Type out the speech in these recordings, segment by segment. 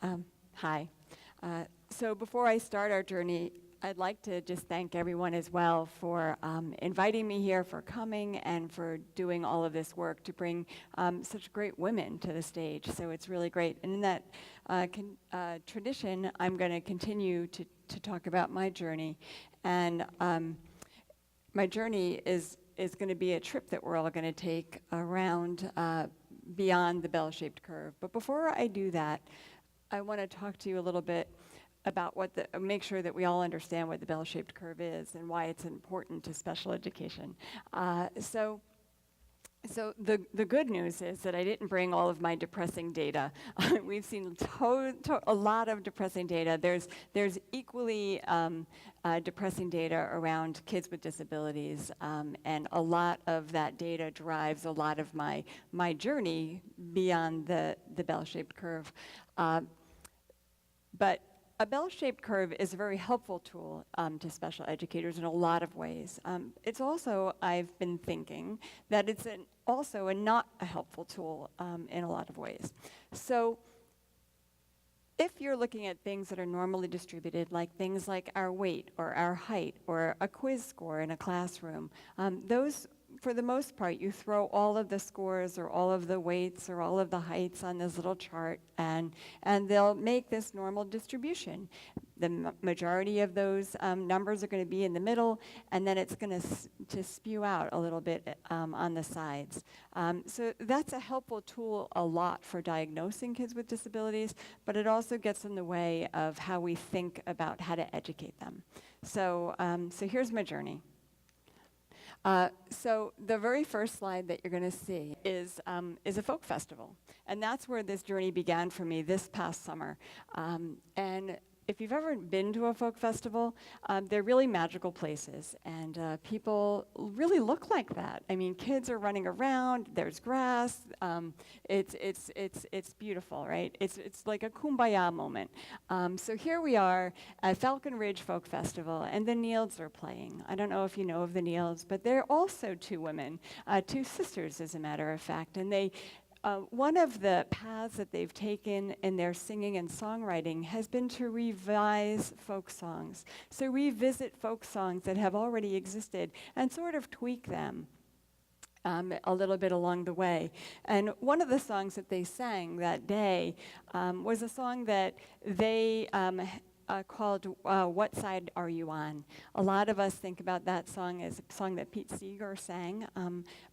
Hi. So before I start our journey, I'd like to just thank everyone as well for inviting me here, for coming, and for doing all of this work to bring such great women to the stage. So it's really great. And in that tradition, I'm going to continue to talk about my journey. And my journey is going to be a trip that we're all going to take around beyond the bell-shaped curve. But before I do that, I want to talk to you a little bit about make sure that we all understand what the bell-shaped curve is and why it's important to special education. So the good news is that I didn't bring all of my depressing data. We've seen a lot of depressing data. There's equally depressing data around kids with disabilities, and a lot of that data drives a lot of my journey beyond the bell-shaped curve. But a bell-shaped curve is a very helpful tool to special educators in a lot of ways. It's also, I've been thinking, that it's also a not a helpful tool in a lot of ways. So if you're looking at things that are normally distributed, like things like our weight or our height or a quiz score in a classroom, those, for the most part, you throw all of the scores or all of the weights or all of the heights on this little chart, and they'll make this normal distribution. The majority of those numbers are going to be in the middle, and then it's going to spew out a little bit on the sides. So that's a helpful tool a lot for diagnosing kids with disabilities, but it also gets in the way of how we think about how to educate them. So here's my journey. So the very first slide that you're going to see is a folk festival, and that's where this journey began for me this past summer. And if you've ever been to a folk festival, they're really magical places, and people really look like that. I mean, kids are running around. There's grass. It's beautiful, right? It's like a kumbaya moment. So here we are at Falcon Ridge Folk Festival, and the Nields are playing. I don't know if you know of the Nields, but they're also two women, two sisters, as a matter of fact, and they. One of the paths that they've taken in their singing and songwriting has been to revise folk songs. So revisit folk songs that have already existed and sort of tweak them a little bit along the way. And one of the songs that they sang that day was a song that they called What Side Are You On? A lot of us think about that song as a song that Pete Seeger sang,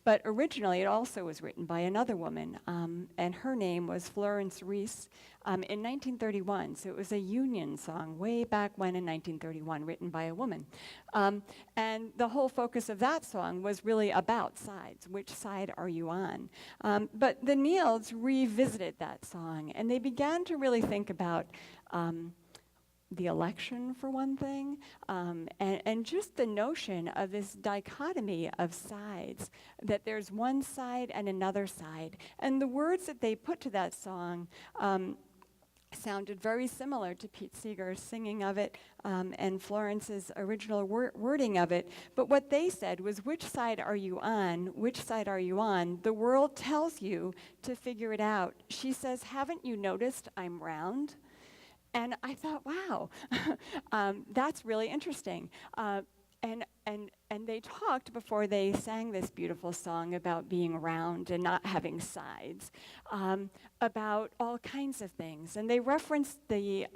but originally it also was written by another woman, and her name was Florence Reese in 1931. So it was a union song way back when in 1931, written by a woman. And the whole focus of that song was really about sides. Which side are you on? But the Nields revisited that song, and they began to really think about the election, for one thing, and just the notion of this dichotomy of sides, that there's one side and another side. And the words that they put to that song sounded very similar to Pete Seeger's singing of it and Florence's original wording of it. But what they said was, which side are you on? Which side are you on? The world tells you to figure it out. She says, haven't you noticed I'm round? And I thought, wow, that's really interesting. And they talked before they sang this beautiful song about being round and not having sides, about all kinds of things. And they referenced the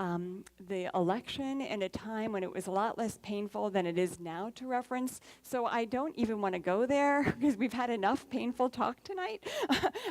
election in a time when it was a lot less painful than it is now to reference. So I don't even want to go there because we've had enough painful talk tonight.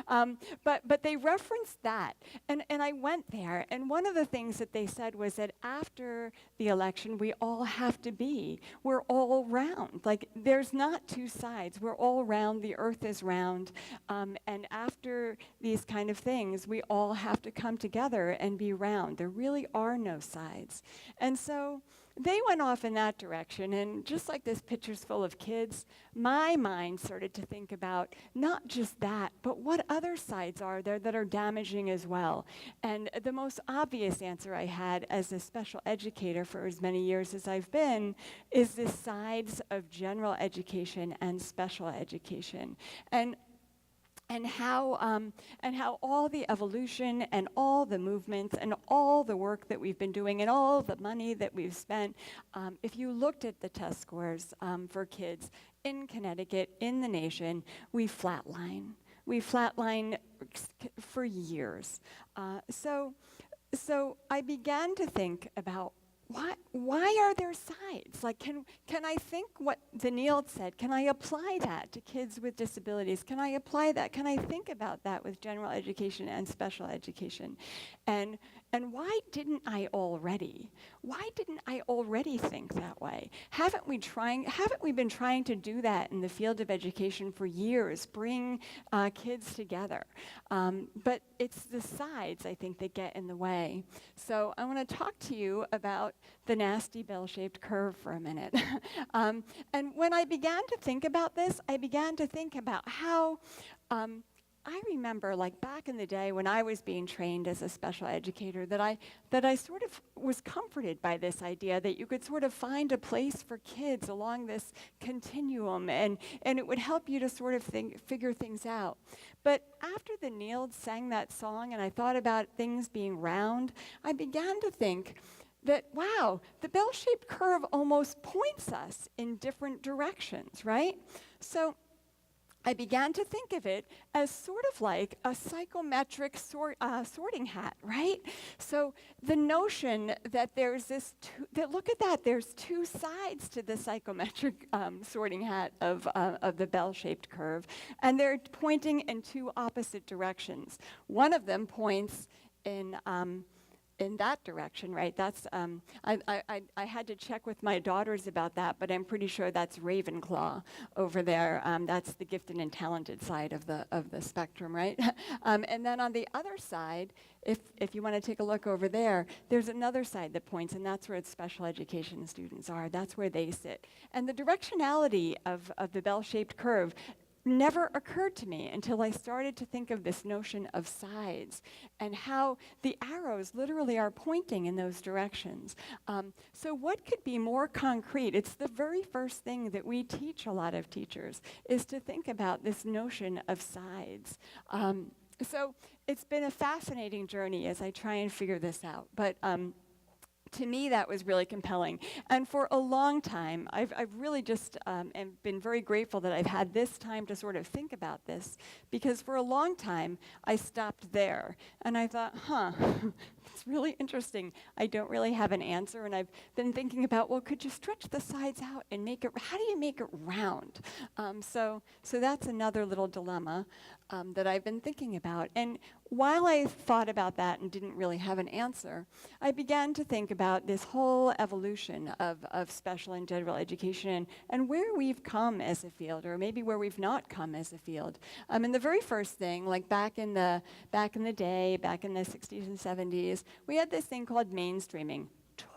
But they referenced that. And I went there. And one of the things that they said was that after the election, we all have to be. We're all round. Like, there's not two sides. We're all round. The earth is round. And after these kind of things, we all have to come together and be round. There really are no sides. And so they went off in that direction, and just like this picture's full of kids, my mind started to think about not just that, but what other sides are there that are damaging as well. And the most obvious answer I had as a special educator for as many years as I've been is the sides of general education and special education. And and how all the evolution and all the movements and all the work that we've been doing and all the money that we've spent, if you looked at the test scores for kids in Connecticut, in the nation, we flatline. We flatline for years. So I began to think about why are there sides? Like, can I think what Daniil said? Can I apply that to kids with disabilities? Can I apply that? Can I think about that with general education and special education? And why didn't I already? Why didn't I already think that way? Haven't we been trying to do that in the field of education for years, bring kids together? But it's the sides, I think, that get in the way. So I want to talk to you about the nasty bell-shaped curve for a minute. And when I began to think about this, I began to think about how I remember, like, back in the day when I was being trained as a special educator, that I sort of was comforted by this idea that you could sort of find a place for kids along this continuum, and it would help you to sort of figure things out. But after the Nield sang that song and I thought about things being round, I began to think that, wow, the bell-shaped curve almost points us in different directions, right? So I began to think of it as sort of like a psychometric sorting hat, right? So the notion that there's look at that, there's two sides to the psychometric sorting hat of the bell-shaped curve, and they're pointing in two opposite directions. One of them points in that direction, right? That's I had to check with my daughters about that, but I'm pretty sure that's Ravenclaw over there. That's the gifted and talented side of the spectrum, right? And then on the other side, if you want to take a look over there, there's another side that points, and that's where special education students are. That's where they sit. And the directionality of the bell-shaped curve never occurred to me until I started to think of this notion of sides and how the arrows literally are pointing in those directions. So what could be more concrete? It's the very first thing that we teach a lot of teachers, is to think about this notion of sides. So it's been a fascinating journey as I try and figure this out. But to me, that was really compelling. And for a long time, I've really just been very grateful that I've had this time to sort of think about this, because for a long time, I stopped there. And I thought, it's really interesting. I don't really have an answer. And I've been thinking about, well, could you stretch the sides out and make it, how do you make it round? So that's another little dilemma that I've been thinking about. And while I thought about that and didn't really have an answer, I began to think about this whole evolution of special and general education and where we've come as a field, or maybe where we've not come as a field. And the very first thing, like back in the day, back in the 60s and 70s, we had this thing called mainstreaming.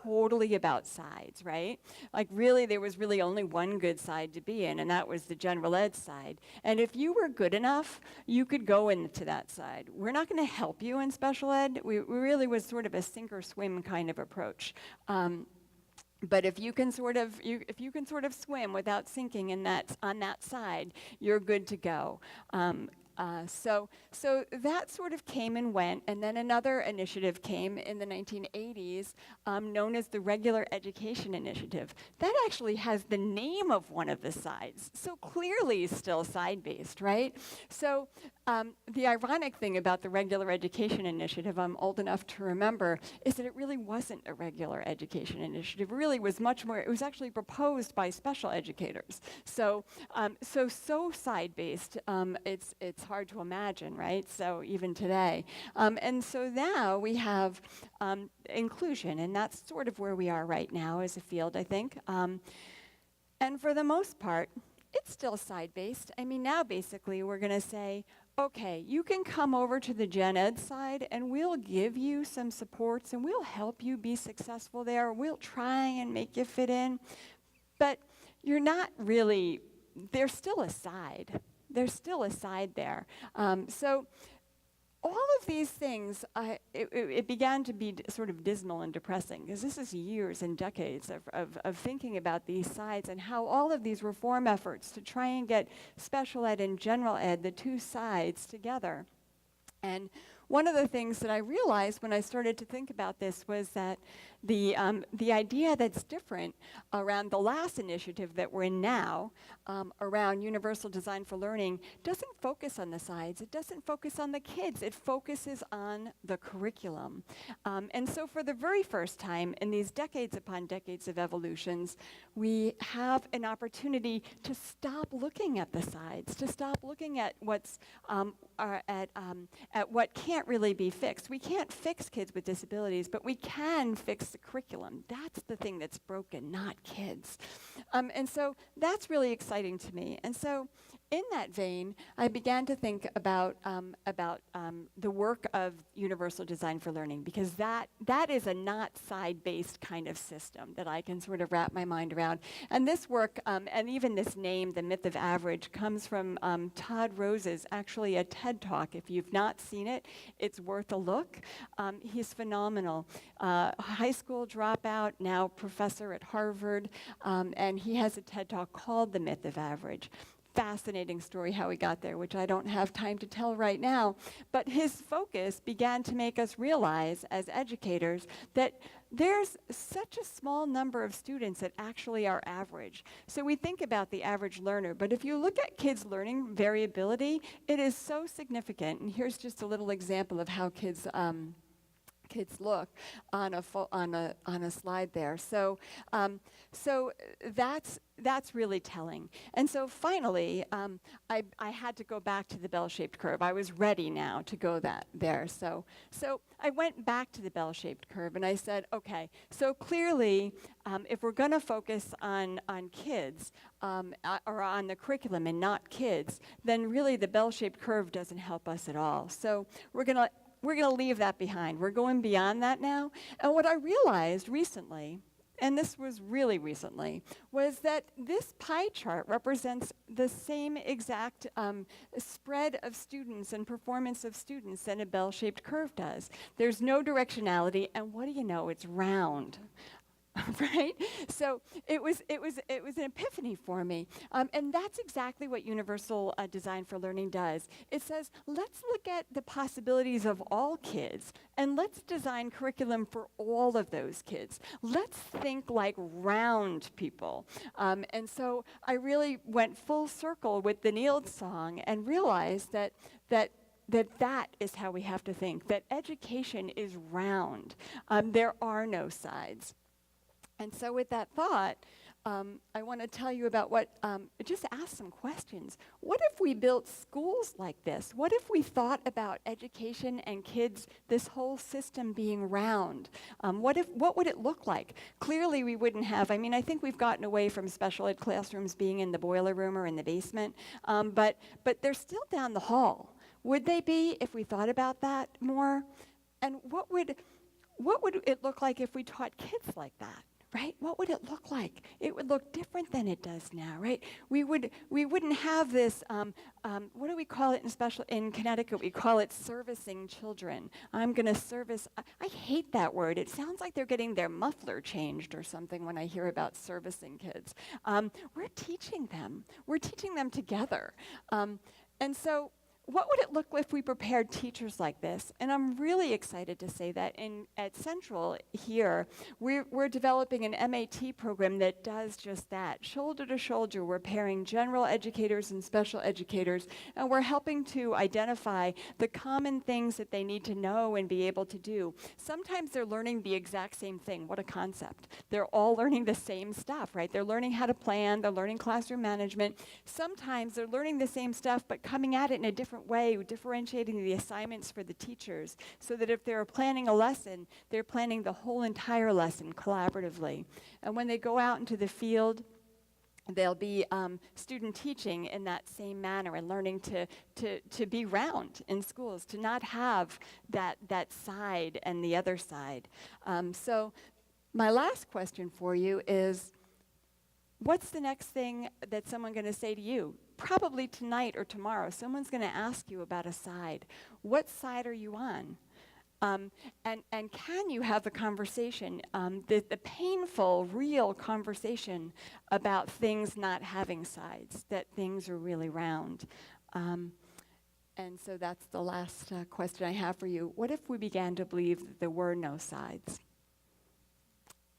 Totally about sides, right? Like, really, there was really only one good side to be in, and that was the general ed side. And if you were good enough, you could go into that side. We're not going to help you in special ed. We really was sort of a sink or swim kind of approach. But if you can sort of swim without sinking on that side, you're good to go. So that sort of came and went, and then another initiative came in the 1980s known as the Regular Education Initiative. That actually has the name of one of the sides, so clearly still side-based, right? So the ironic thing about the Regular Education Initiative, I'm old enough to remember, is that it really wasn't a regular education initiative. It really was much more, it was actually proposed by special educators. So side-based, it's hard to imagine, right? So even today. And so now we have inclusion, and that's sort of where we are right now as a field, I think. And for the most part, it's still side-based. I mean, now basically we're going to say, okay, you can come over to the gen ed side and we'll give you some supports and we'll help you be successful there. We'll try and make you fit in. But you're not really, there's still a side. There's still a side there. So all of these things, it began to be sort of dismal and depressing, because this is years and decades of thinking about these sides and how all of these reform efforts to try and get special ed and general ed, the two sides, together. And one of the things that I realized when I started to think about this was that the idea that's different around the last initiative that we're in now, around universal design for learning, doesn't focus on the sides. It doesn't focus on the kids. It focuses on the curriculum. And so for the very first time in these decades upon decades of evolutions, we have an opportunity to stop looking at the sides, to stop looking at what's at what can't really be fixed. We can't fix kids with disabilities, but we can fix the curriculum. That's the thing that's broken, not kids. And so that's really exciting to me. And so in that vein, I began to think about the work of universal design for learning, because that is a not side-based kind of system that I can sort of wrap my mind around. And this work, and even this name, The Myth of Average, comes from Todd Rose's, actually a TED Talk. If you've not seen it, it's worth a look. He's phenomenal. High school dropout, now professor at Harvard, and he has a TED Talk called The Myth of Average. Fascinating story how he got there, which I don't have time to tell right now. But his focus began to make us realize as educators that there's such a small number of students that actually are average. So we think about the average learner, but if you look at kids' learning variability, it is so significant. And here's just a little example of how kids look on a slide there. So that's really telling. And so finally, I had to go back to the bell-shaped curve. I was ready now to go there. So I went back to the bell-shaped curve and I said, okay, so clearly, if we're going to focus on kids or on the curriculum and not kids, then really the bell-shaped curve doesn't help us at all. So we're going to leave that behind. We're going beyond that now. And what I realized recently, and this was really recently, was that this pie chart represents the same exact spread of students and performance of students that a bell-shaped curve does. There's no directionality, and what do you know? It's round. Right? So it was an epiphany for me. And that's exactly what universal design for learning does. It says, let's look at the possibilities of all kids, and let's design curriculum for all of those kids. Let's think like round people. And so I really went full circle with the Nicoll song and realized that is how we have to think, that education is round. There are no sides. And so with that thought, I want to tell you about just ask some questions. What if we built schools like this? What if we thought about education and kids, this whole system being round? What would it look like? Clearly we wouldn't have, I think we've gotten away from special ed classrooms being in the boiler room or in the basement, but they're still down the hall. Would they be if we thought about that more? And what would it look like if we taught kids like that? Right? What would it look like? It would look different than it does now, right? We wouldn't have this, what do we call it in Connecticut? We call it servicing children. I'm going to service, I hate that word. It sounds like they're getting their muffler changed or something when I hear about servicing kids. We're teaching them. We're teaching them together. And so what would it look like if we prepared teachers like this? And I'm really excited to say that at Central here, we're developing an M80 program that does just that. Shoulder to shoulder, we're pairing general educators and special educators, and we're helping to identify the common things that they need to know and be able to do. Sometimes they're learning the exact same thing. What a concept. They're all learning the same stuff, right? They're learning how to plan, they're learning classroom management. Sometimes they're learning the same stuff, but coming at it in a different way, differentiating the assignments for the teachers so that if they're planning a lesson, they're planning the whole entire lesson collaboratively. And when they go out into the field, they'll be student teaching in that same manner and learning to be round in schools, to not have that side and the other side. So my last question for you is, what's the next thing that someone's going to say to you? probably tonight or tomorrow, someone's going to ask you about a side. What side are you on? And can you have the conversation, the painful, real conversation about things not having sides, that things are really round? And so that's the last question I have for you. What if we began to believe that there were no sides?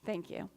Thank you.